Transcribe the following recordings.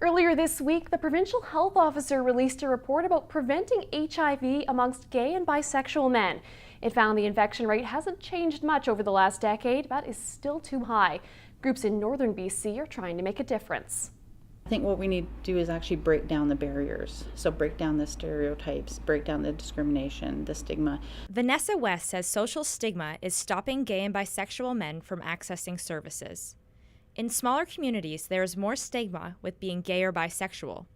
Earlier this week, the Provincial Health Officer released a report about preventing HIV amongst gay and bisexual men. It found the infection rate hasn't changed much over the last decade, but is still too high. Groups in northern BC are trying to make a difference. I think what we need to do is actually break down the barriers. So break down the stereotypes, break down the discrimination, the stigma. Vanessa West says social stigma is stopping gay and bisexual men from accessing services. In smaller communities, there is more stigma with being gay or bisexual.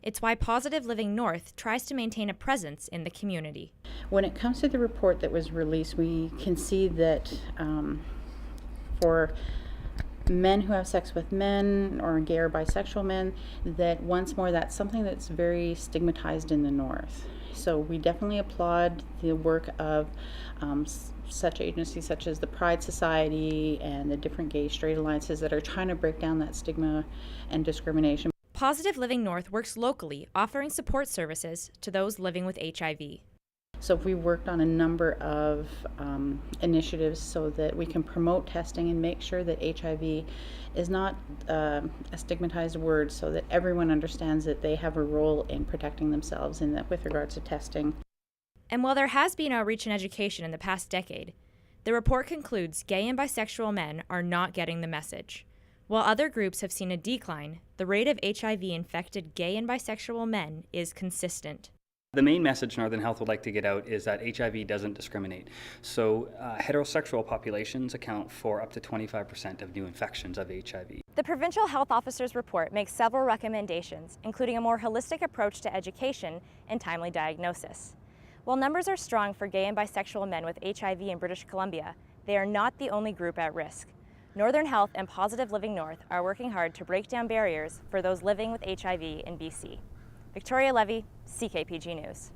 It's why Positive Living North tries to maintain a presence in the community. When it comes to the report that was released, we can see that for men who have sex with men or gay or bisexual men, that once more that's something that's very stigmatized in the North. So we definitely applaud the work of such agencies such as the Pride Society and the different gay straight alliances that are trying to break down that stigma and discrimination. Positive Living North works locally, offering support services to those living with HIV. So we worked on a number of initiatives so that we can promote testing and make sure that HIV is not a stigmatized word, so that everyone understands that they have a role in protecting themselves in that with regards to testing. And while there has been outreach and education in the past decade, the report concludes gay and bisexual men are not getting the message. While other groups have seen a decline, the rate of HIV-infected gay and bisexual men is consistent. The main message Northern Health would like to get out is that HIV doesn't discriminate. So heterosexual populations account for up to 25% of new infections of HIV. The Provincial Health Officer's report makes several recommendations, including a more holistic approach to education and timely diagnosis. While numbers are strong for gay and bisexual men with HIV in British Columbia, they are not the only group at risk. Northern Health and Positive Living North are working hard to break down barriers for those living with HIV in BC. Victoria Levy, CKPG News.